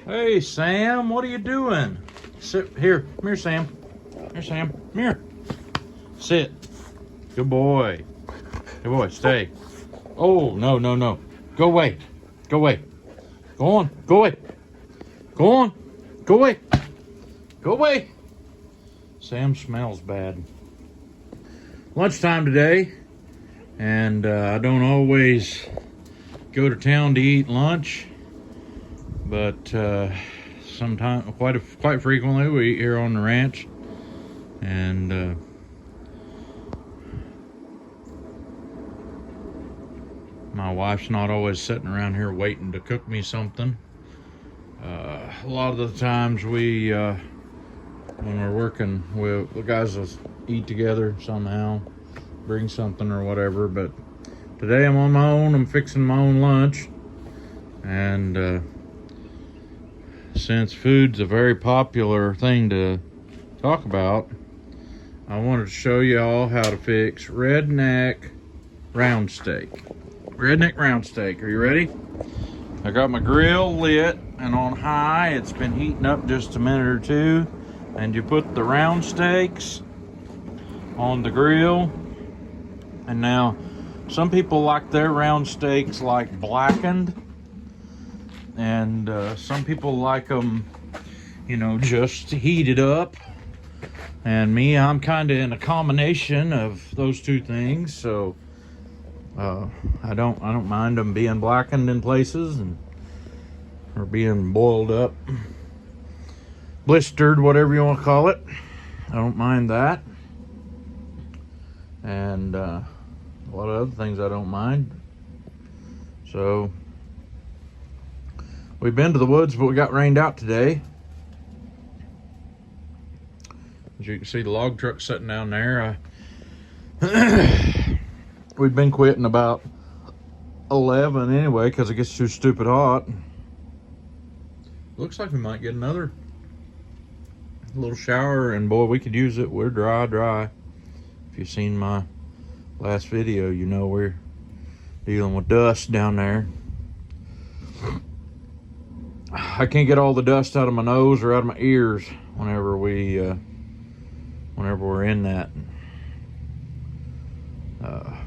Hey, Sam, what are you doing? Sit here. Come here, Sam. Here, Sam. Come here. Sit. Good boy. Good boy. Stay. Oh, no, no, no. Go away. Go away. Go on. Go away. Go on. Go away. Go away. Sam smells bad. Lunchtime today, and I don't always go to town to eat lunch, but sometimes, quite frequently, we eat here on the ranch, and my wife's not always sitting around here waiting to cook me something. A lot of the times when we're working, the guys will eat together somehow, bring something or whatever, but today I'm on my own. I'm fixing my own lunch, and since food's a very popular thing to talk about, I wanted to show y'all how to fix redneck round steak. Redneck round steak. Are you ready? I got my grill lit and on high. It's been heating up just a minute or two, and you put the round steaks on the grill. And now some people like their round steaks like blackened, and some people like them, you know, just heated up. And me, I'm kind of in a combination of those two things, so I don't mind them being blackened in places or being boiled up, blistered, whatever you want to call it. I don't mind that, and a lot of other things I don't mind. So we've been to the woods, but we got rained out today. As you can see, the log truck sitting down there. We've been quitting about 11 anyway, because it gets too stupid hot. Looks like we might get another little shower, and boy, we could use it. We're dry. If you've seen my last video, you know we're dealing with dust down there. I can't get all the dust out of my nose or out of my ears whenever we're in that.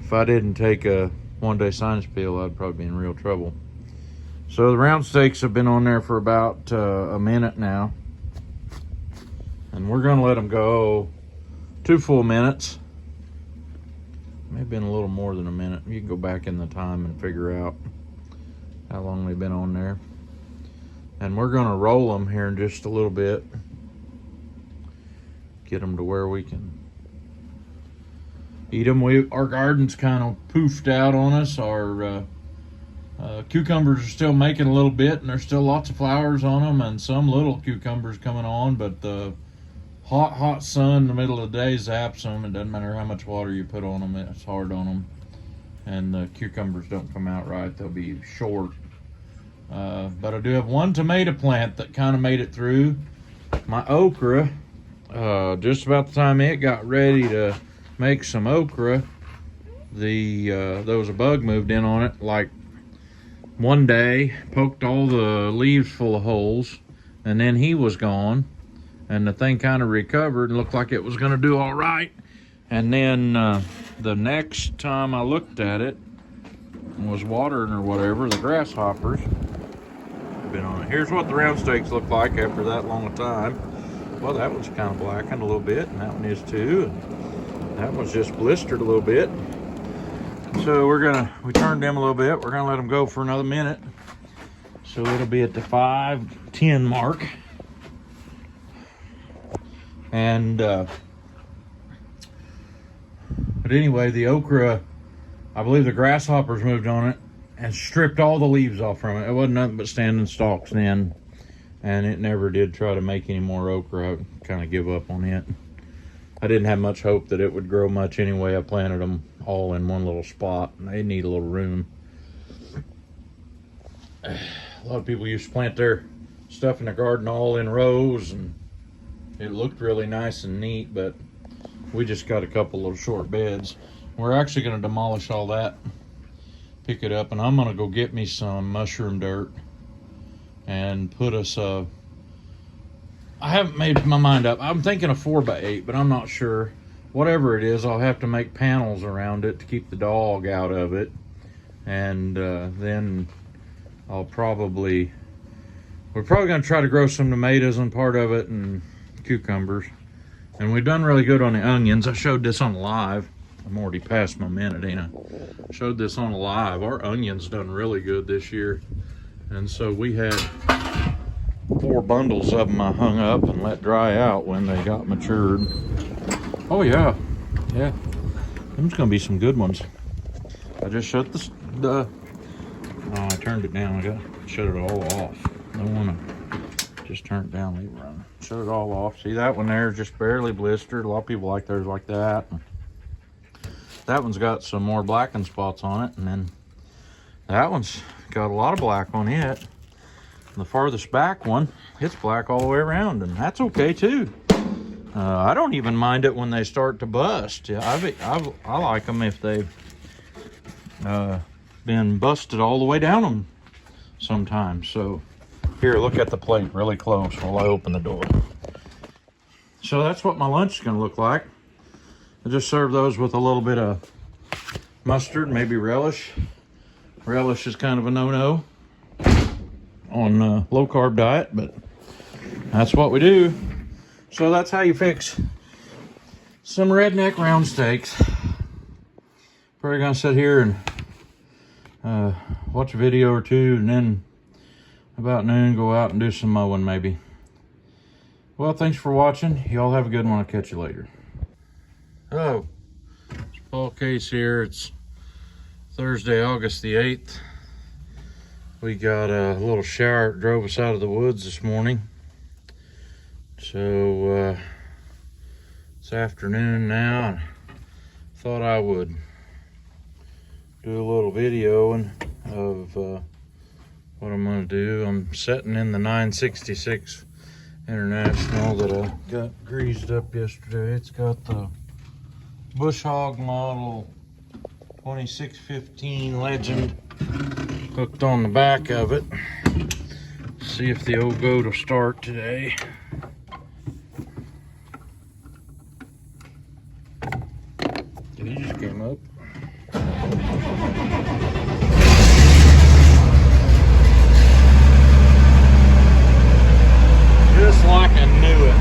If I didn't take a one-day sinus pill, I'd probably be in real trouble. So the round steaks have been on there for about a minute now, and we're gonna let them go 2 full minutes. Maybe been a little more than a minute. You can go back in the time and figure out how long they've been on there. And we're gonna roll them here in just a little bit, get them to where we can eat them. Our garden's kind of poofed out on us. Our cucumbers are still making a little bit, and there's still lots of flowers on them, and some little cucumbers coming on, but the hot sun in the middle of the day zaps them. It doesn't matter how much water you put on them, it's hard on them, and the cucumbers don't come out right. They'll be short. But I do have one tomato plant that kind of made it through. My okra, just about the time it got ready to make some okra, there was a bug moved in on it like one day, poked all the leaves full of holes, and then he was gone, and the thing kind of recovered and looked like it was going to do all right. And then the next time I looked at it, was watering or whatever, the grasshoppers have been on it. Here's what the round steaks look like after that long a time. Well, that one's kind of blackened a little bit, and that one is too, and that one's just blistered a little bit. So we turned them a little bit. We're gonna let them go for another minute. So it'll be at the 5:10 mark. And, but anyway, the okra, I believe the grasshoppers moved on it and stripped all the leaves off from it. It wasn't nothing but standing stalks then, and it never did try to make any more okra. I kind of give up on it. I didn't have much hope that it would grow much anyway. I planted them all in one little spot, and they need a little room. A lot of people used to plant their stuff in the garden all in rows, and it looked really nice and neat, but we just got a couple little short beds. We're actually going to demolish all that, pick it up, and I'm going to go get me some mushroom dirt and put us a. I haven't made my mind up. I'm thinking a 4x8, but I'm not sure. Whatever it is, I'll have to make panels around it to keep the dog out of it, and then we're probably going to try to grow some tomatoes on part of it and cucumbers. And we've done really good on the onions. I showed this on live. I'm already past my minute, ain't I? Showed this on live. Our onions done really good this year, and so we had 4 bundles of them I hung up and let dry out when they got matured. Oh yeah, them's gonna be some good ones. I just shut oh, I turned it down. I got to shut it all off. I don't want to just turn it down, leave it running. Shut it all off. See, that one there is just barely blistered. A lot of people like theirs like that. That one's got some more blackened spots on it, and then that one's got a lot of black on it. The farthest back one, it's black all the way around, and that's okay too. I don't even mind it when they start to bust. I like them if they've been busted all the way down them sometimes. So here, look at the plate really close while I open the door. So that's what my lunch is going to look like. I just serve those with a little bit of mustard, maybe relish. Relish is kind of a no-no on a low-carb diet, but that's what we do. So that's how you fix some redneck round steaks. Probably gonna sit here and watch a video or two, and then about noon go out and do some mowing maybe. Well, thanks for watching. Y'all have a good one. I'll catch you later. Hello, it's Paul Case here. It's Thursday, August the 8th. We got a little shower that drove us out of the woods this morning. So it's afternoon now, and thought I would do a little video of what I'm going to do. I'm setting in the 966 International that I got greased up yesterday. It's got the Bush Hog model 2615 Legend hooked on the back of it. See if the old goat will start today. He just came up. Just like I knew it.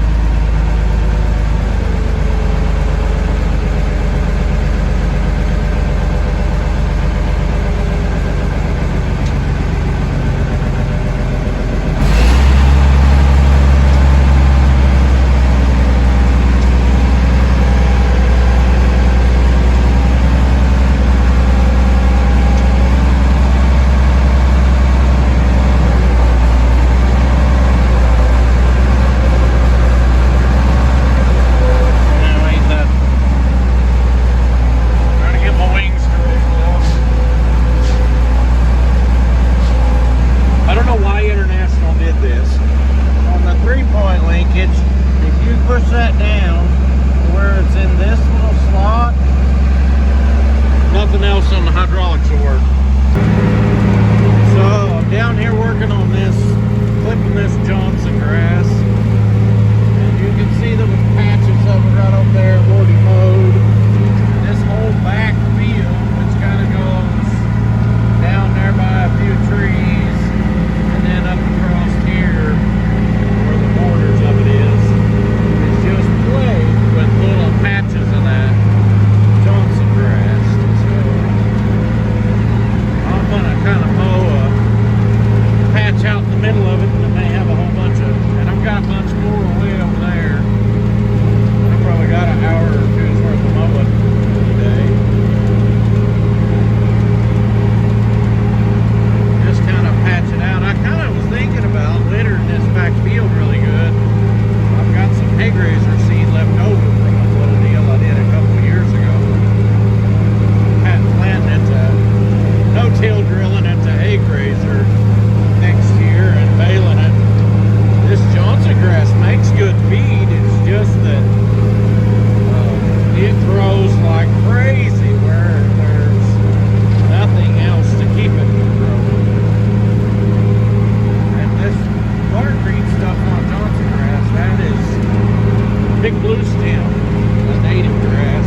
blue stem, a native grass.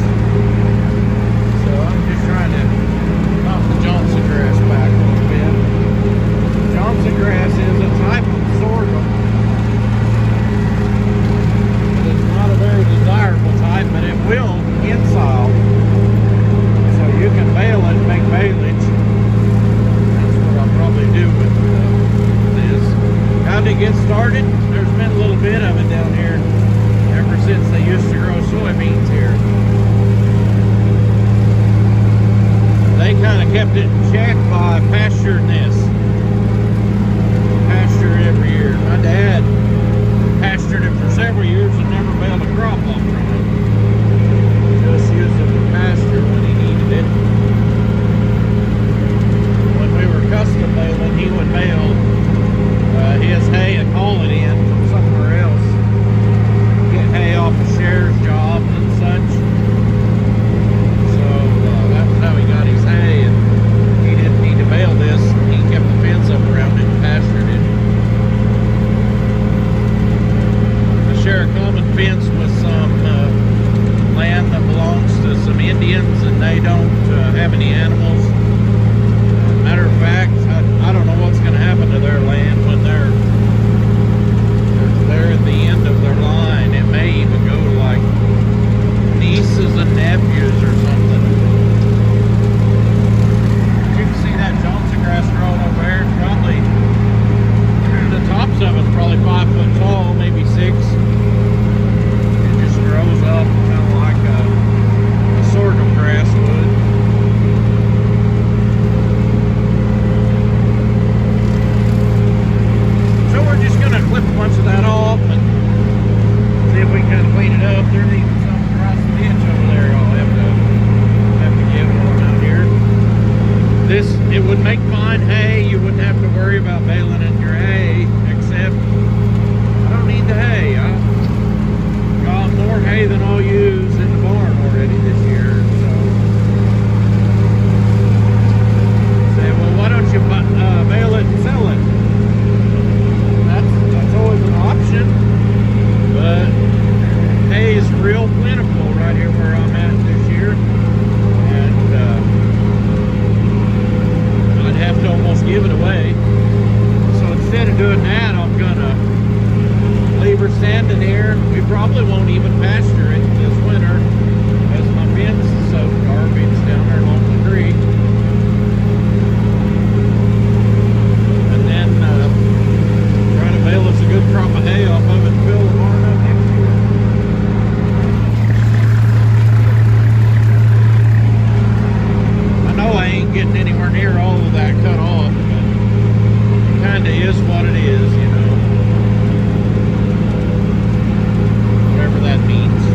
So I'm just trying to knock the Johnson grass back a little bit. Johnson grass is a type of sorghum, but it's not a very desirable type, but it will ensile. So you can bale it and make baleage. That's what I'll probably do with this. How did it get started? There's been a little bit of it down here ever since they used to grow soybeans here. They kind of kept it in check by pasturing this. Pasture it every year. My dad pastured it for several years and never baled a crop off from it. Just used it for pasture when he needed it. When we were custom baling, he would bale his hay and haul it in from somewhere else. Get hay off of Cher's job and such. So that was how he got his hay, and he didn't need to bale this. He kept the fence up around it and pastured it. I share a common fence with some land that belongs to some Indians, and they don't have any animals. Matter of fact, I don't know what's going to happen to their land when they're at the end of their line. It may even go to like nieces and nephews or something. You can see that Johnson grass growing over there. It's probably, the tops of it's probably 5 foot tall, maybe 6. It just grows up kind of like a sorghum grass would. So we're just going to clip a bunch of that off and see if we can kind of clean it up. There's even some across the ditch over there. I'll have to get one out here. It would make fine hay. You wouldn't have to worry about baling in your hay, except I don't need the hay. I got more hay than I'll use in the barn already this year. So say, well, why don't you bale it and sell it? That's always an option, but hay is real plentiful right here where I'm at this year, and I'd have to almost give it away. So instead of doing that, I'm gonna leave her standing here. We probably won't even pasture it this winter because my fence is so garbage down there along the creek. And then try to bale us a good crop of hay off of it and fill the barn up next year. I know I ain't getting anywhere near all of that cut off, but it kind of is what it is, you know. Whatever that means.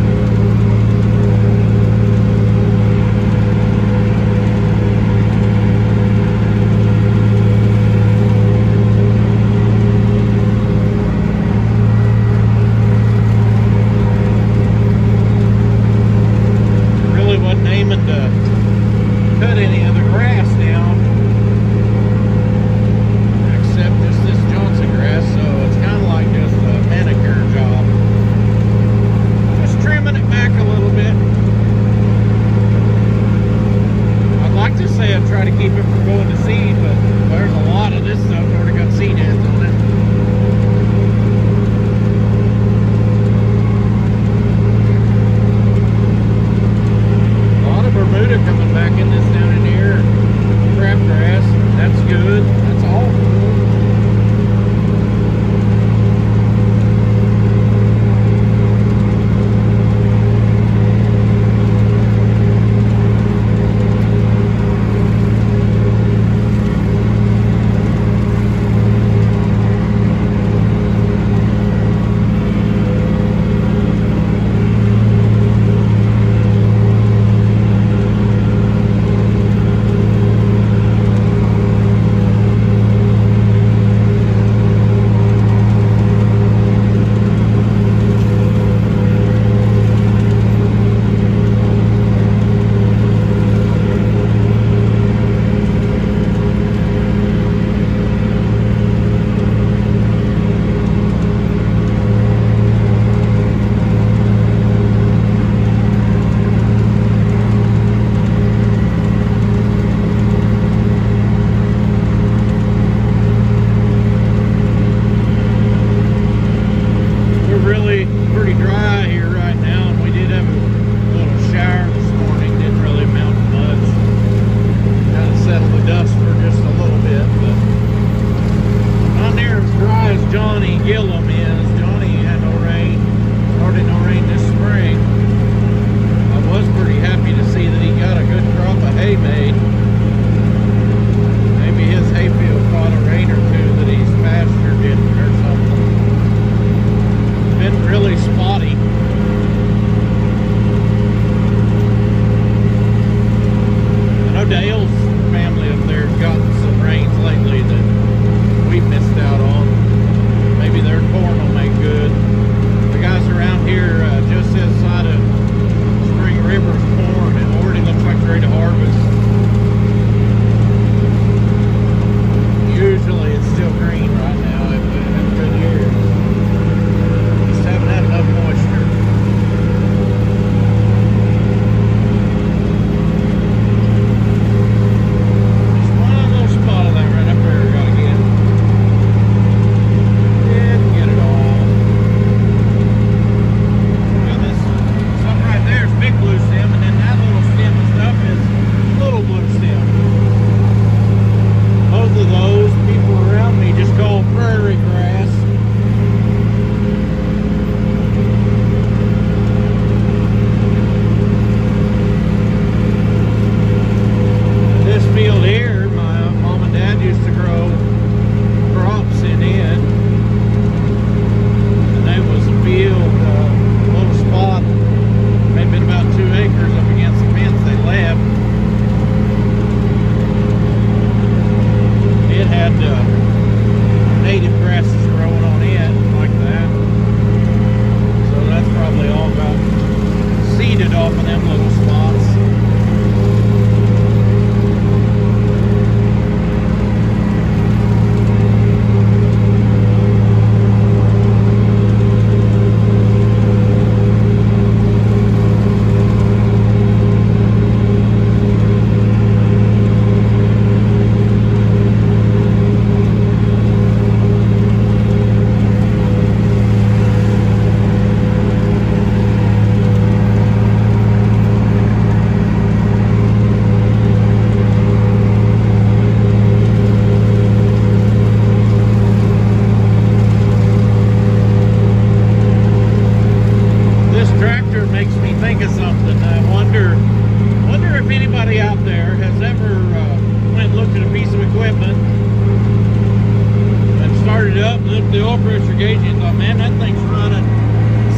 up the oil pressure gauge and thought, man, that thing's running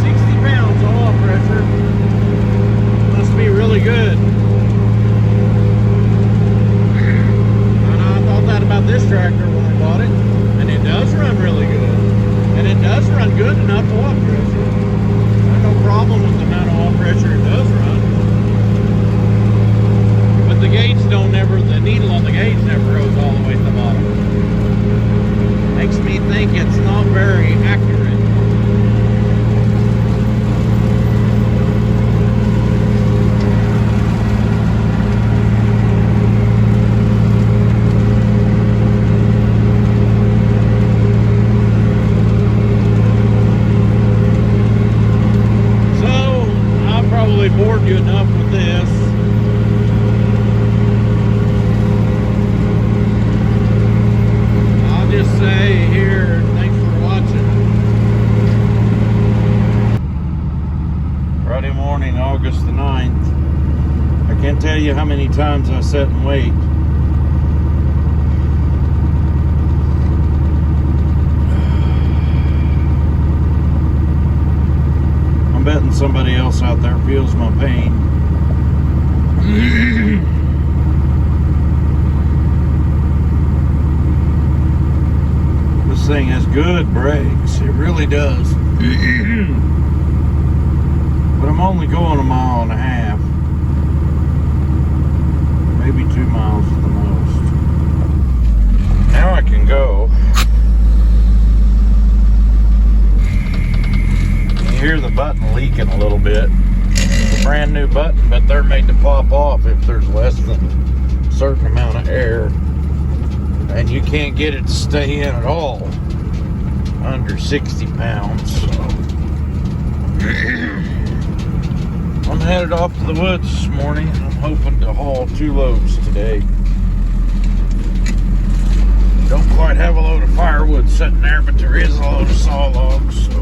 60 pounds of oil pressure. Must be really good. And I thought that about this tractor when I bought it. And it does run really good. And it does run good enough oil pressure. There's no problem with the amount of oil pressure it does run. But the gauge the needle on the gauge never goes all the way to the bottom. Makes me think it's not very accurate. Bored you enough with this. I'll just say here, thanks for watching. Friday morning, August the 9th. I can't tell you how many times I sat and wait. I'm betting somebody else out there feels my pain. This thing has good brakes. It really does. But I'm only going 1.5 miles. Maybe 2 miles at the most. Now I can go. Hear the button leaking a little bit. It's a brand new button, but they're made to pop off if there's less than a certain amount of air, and you can't get it to stay in at all under 60 pounds. So I'm headed off to the woods this morning. I'm hoping to haul 2 loads today. Don't quite have a load of firewood sitting there, but there is a load of saw logs, so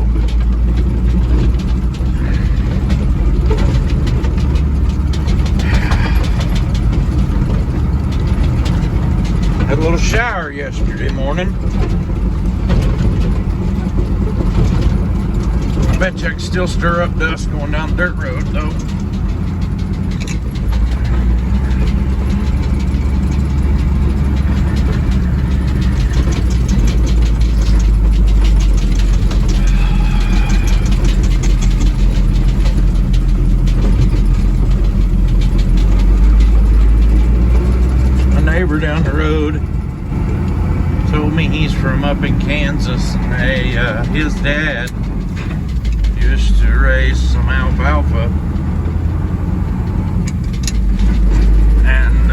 had a little shower yesterday morning. I bet you I can still stir up dust going down the dirt road though. Down the road told me he's from up in Kansas, and his dad used to raise some alfalfa, and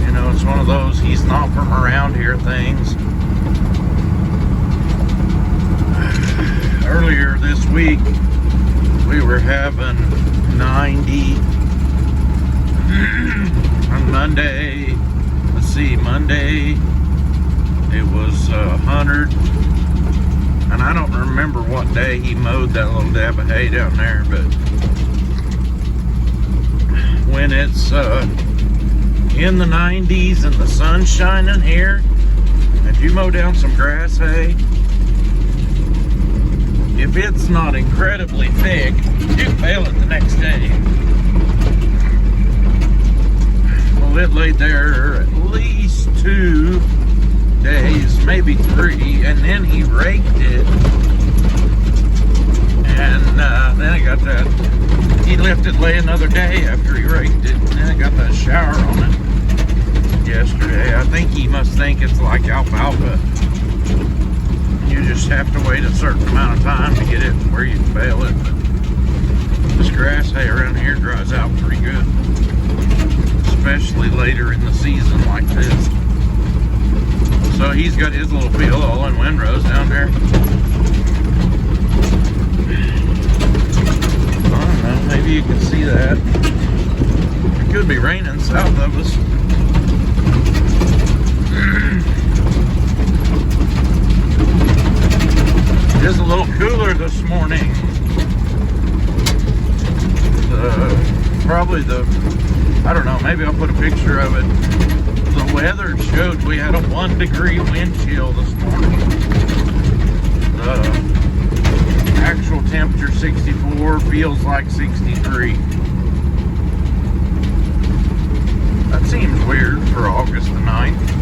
you know, it's one of those he's not from around here things. Earlier this week we were having 90 on Monday. Let's see, Monday it was 100, and I don't remember what day he mowed that little dab of hay down there, but when it's in the 90s and the sun's shining here, if you mow down some grass hay, if it's not incredibly thick, you can bale it the next day. It laid there at least 2 days, maybe 3, and then he raked it, and then I got that, he left it lay another day after he raked it, and then I got that shower on it yesterday. I think he must think it's like alfalfa. You just have to wait a certain amount of time to get it where you can bale it, but this grass hay around here dries out pretty good, especially later in the season like this. So he's got his little field all in windrows down there. I don't know, maybe you can see that. It could be raining south of us. It is a little cooler this morning. Probably I don't know, maybe I'll put a picture of it. The weather showed we had a 1 degree wind chill this morning. Actual temperature 64, feels like 63. That seems weird for August the 9th.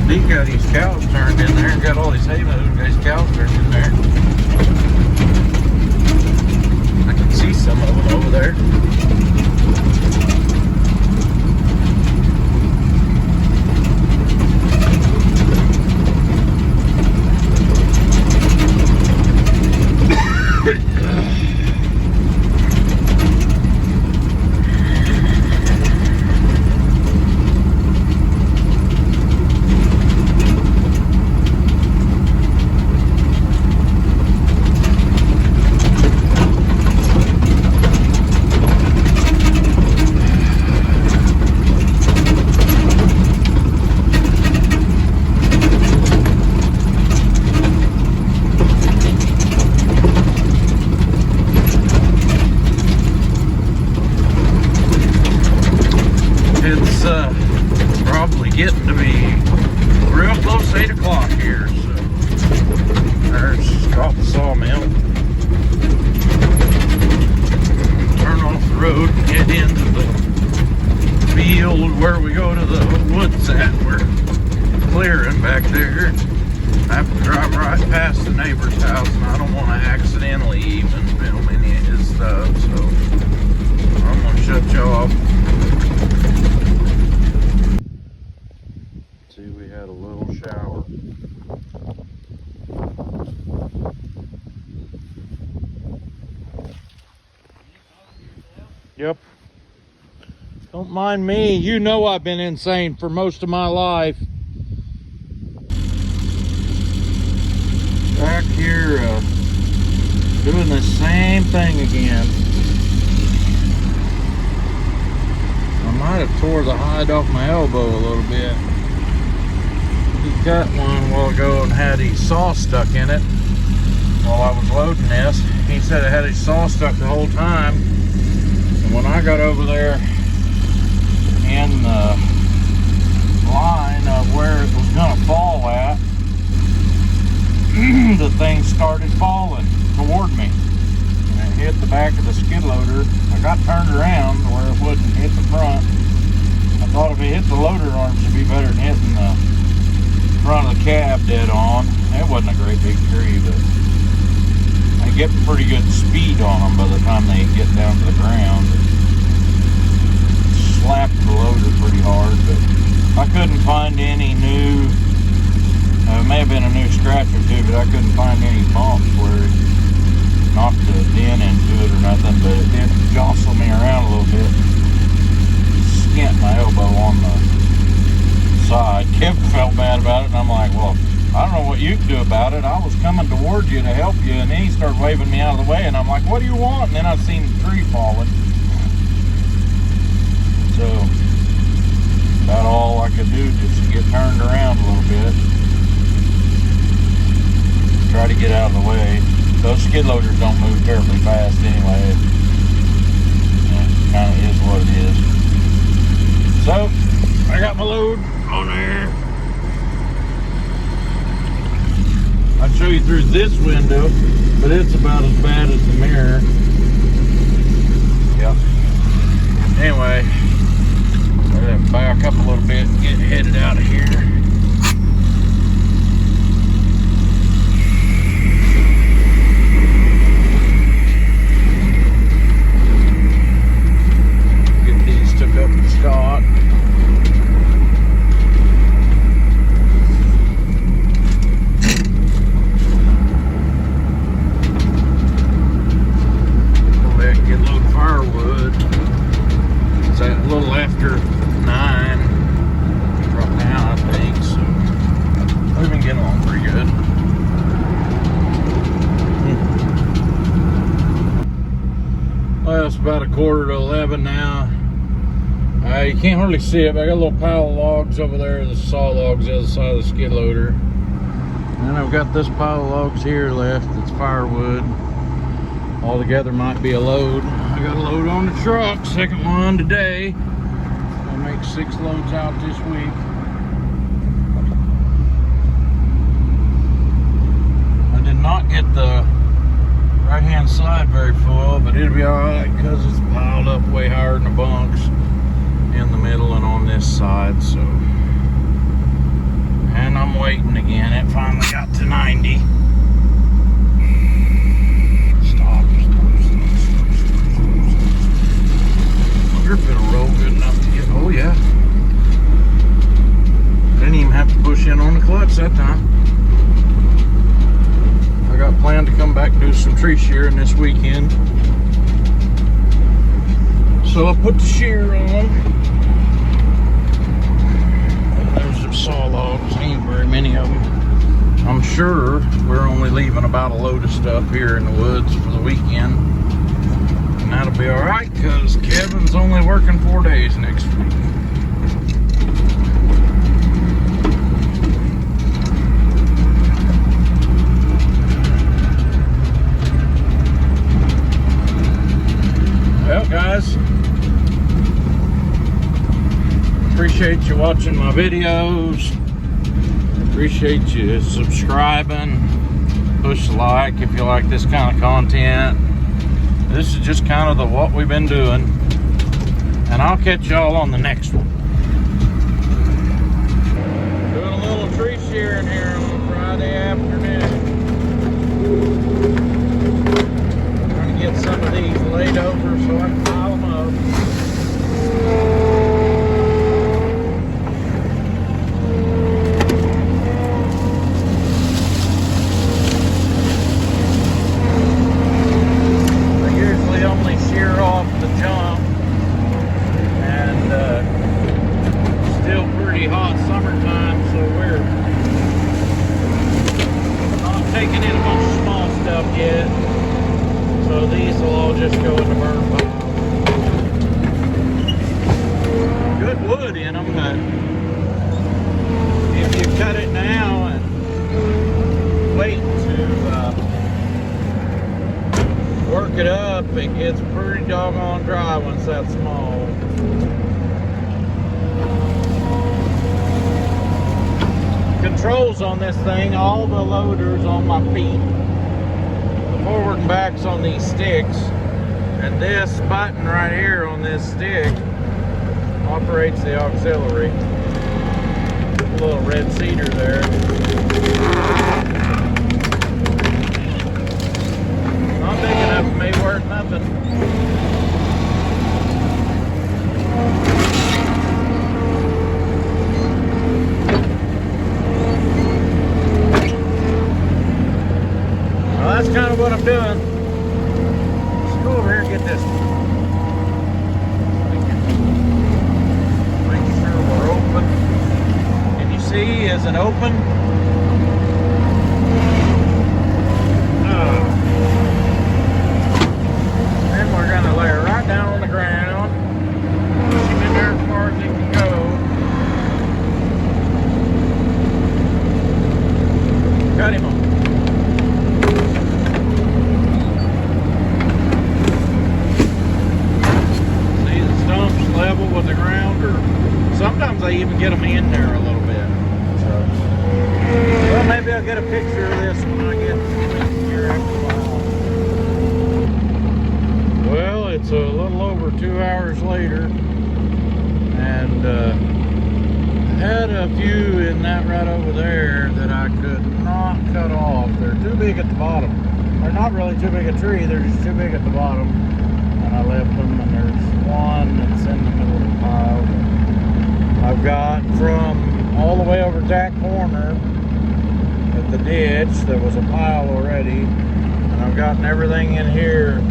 He got these cows turned in there and got all these hay moved, got these cows turned in there. I can see some of them over there. Probably getting to be real close to 8 o'clock here, so there's off the sawmill. Turn off the road and get into the field where we go to the woods at. We're clearing back there. I have to drive right past the neighbor's house, and I don't want to accidentally even film any of his stuff, so I'm going to shut y'all off. We had a little shower. Yep. Don't mind me. You know I've been insane for most of my life. Back here doing the same thing again. I might have tore the hide off my elbow a little bit. He cut one a while ago and had his saw stuck in it while I was loading this. He said it had his saw stuck the whole time. And when I got over there in the line of where it was going to fall at, the thing started falling toward me. And it hit the back of the skid loader. I got turned around where it wouldn't hit the front. I thought if it hit the loader arms, it'd be better than hitting the front of the cab dead on. It wasn't a great big tree, but I get pretty good speed on them by the time they get down to the ground. Slapped the loader pretty hard, but I couldn't find any new, it may have been a new scratch or two, but I couldn't find any bumps where it knocked a dent into it or nothing, but it did jostle me around a little bit. Skint my elbow on the side. Kevin felt bad about it, and I'm like, well, I don't know what you can do about it. I was coming towards you to help you, and then he started waving me out of the way, and I'm like, what do you want? And then I seen the tree falling. So about all I could do just to get turned around a little bit. Try to get out of the way. Those skid loaders don't move terribly fast anyway. It kind of is what it is. So I got my load on there. I'd show you through this window, but it's about as bad as the mirror. Yep. Anyway, I'm gonna back up a little bit and get headed out of here. Get these took up to Scott. Get a load of firewood. It's a little after 9 right now, I think, so we've been getting along pretty good. Well, it's about 10:45 now. You can't hardly see it, but I got a little pile of logs over there, the saw logs the other side of the skid loader. And I've got this pile of logs here left. It's firewood. All together might be a load. I got a load on the truck, second one today. I'll make 6 loads out this week. I did not get the right hand side very full, but it'll be alright because it's piled up way higher than the bunks in the middle and on this side. So, and I'm waiting again. It finally got to 90. It'll roll good enough to get. Oh yeah, didn't even have to push in on the clutch that time. I got planned to come back and do some tree shearing this weekend, so I put the shear on. There's some saw logs, ain't very many of them. I'm sure we're only leaving about a load of stuff here in the woods for the weekend. And that'll be alright because Kevin's only working 4 days next week. Well, guys, appreciate you watching my videos. Appreciate you subscribing. Push the like if you like this kind of content. This is just kind of what we've been doing, and I'll catch y'all on the next one. Doing a little tree shearing here on a Friday afternoon. Trying to get some of these laid over so I can pile them up. It up, it gets pretty doggone dry once that's small. Controls on this thing, all the loaders on my feet. The forward and back's on these sticks, and this button right here on this stick operates the auxiliary. A little red cedar there. Not big enough for me, worth nothing. Well, that's kind of what I'm doing. Let's go over here and get this one. Make sure we're open. Can you see, is it open? We're going to lay her right down on the ground. Push him in there as far as he can go. Cut him off. See the stumps level with the ground, or sometimes I even get them in there a little bit. So, well, maybe I'll get a picture of this when I get here after a while. Well, it's a little over 2 hours later, and had a few in that right over there that I could not cut off. They're too big at the bottom. They're not really too big a tree, they're just too big at the bottom. And I left them, and there's one that's in the middle of the pile. I've got from all the way over that corner at the ditch, there was a pile already, and I've gotten everything in here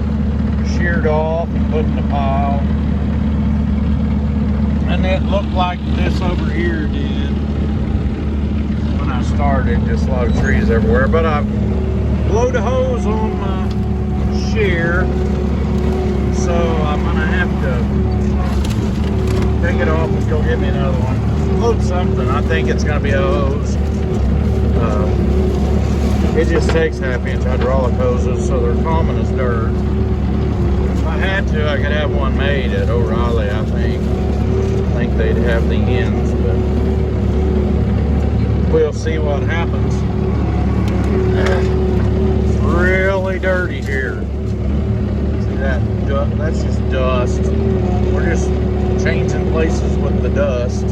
sheared off and put in the pile, and it looked like this over here did when I started. Just a lot of trees everywhere, but I blowed a hose on my shear, so I'm gonna have to take it off and go get me another one. Load something. I think it's gonna be a hose. It just takes half-inch hydraulic hoses, so they're common as dirt. If I had to, I could have one made at O'Reilly, I think. I think they'd have the ends, but we'll see what happens. It's really dirty here. See that? That's just dust. We're just changing places with the dust.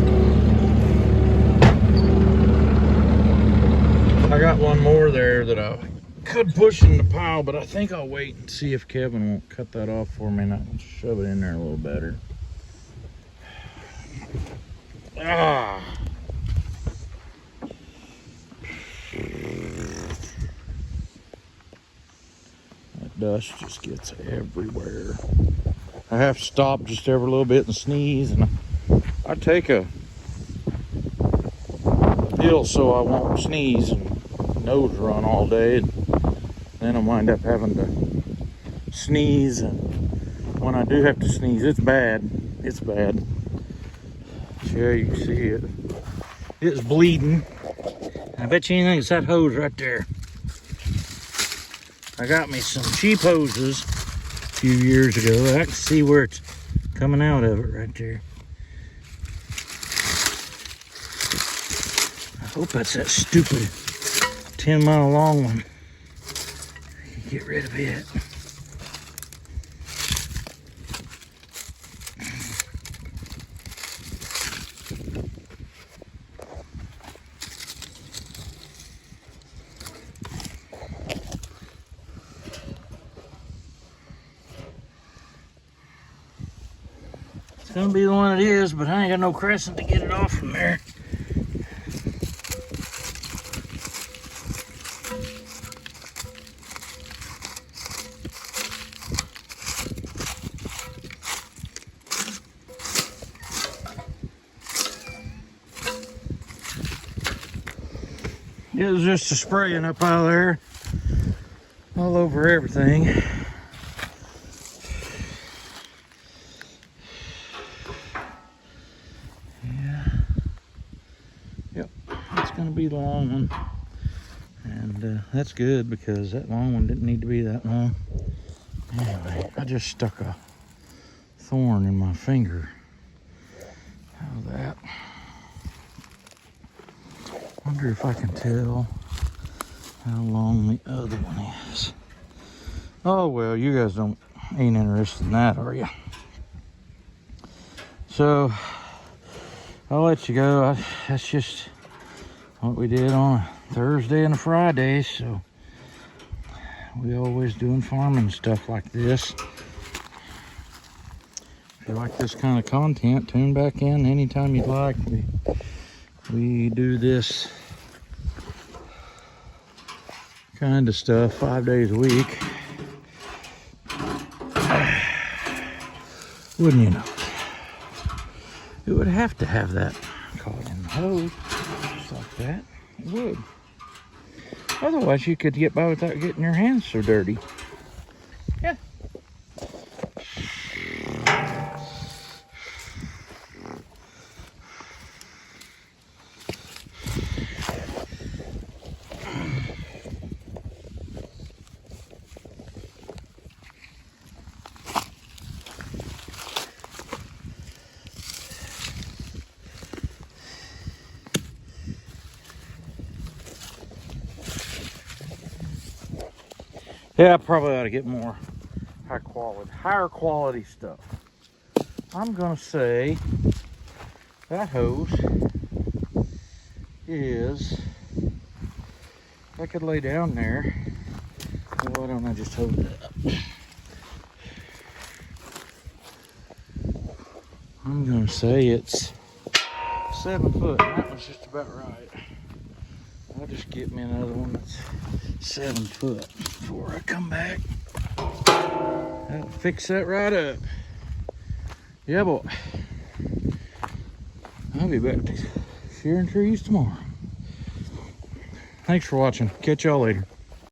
I got one more there that I could push in the pile, but I think I'll wait and see if Kevin won't cut that off for me and I can shove it in there a little better. Ah. That dust just gets everywhere. I have to stop just every little bit and sneeze, and I take a pill so I won't sneeze and nose run all day, and then I wind up having to sneeze, and when I do have to sneeze, it's bad. It's bad. Yeah, you can see it. It's bleeding. I bet you anything it's that hose right there. I got me some cheap hoses a few years ago. I can see where it's coming out of it right there. I hope that's that stupid 10-mile long one. Get rid of it. It's gonna be the one it is, but I ain't got no crescent to get it off from there. It was just a spraying up out there, all over everything. Yeah. Yep, it's gonna be the long one. And that's good because that long one didn't need to be that long. Anyway, I just stuck a thorn in my finger. How's that? Wonder if I can tell how long the other one is. Oh well, you guys ain't interested in that, are you? So I'll let you go. That's just what we did on a Thursday and a Friday. So we always doing farming stuff like this. If you like this kind of content, tune back in anytime you'd like. We do this kind of stuff 5 days a week. Wouldn't you know? It would have to have that caught in the hose, just like that. It would. Otherwise, you could get by without getting your hands so dirty. Yeah. Yeah, I probably ought to get more higher quality stuff. I'm gonna say that hose is, I could lay down there. Why don't I just hold it up? I'm gonna say it's 7 foot. That was just about right. I'll just get me another one that's 7 foot before I come back. I'll fix that right up. Yeah, boy. I'll be back to shearing trees tomorrow. Thanks for watching. Catch y'all later.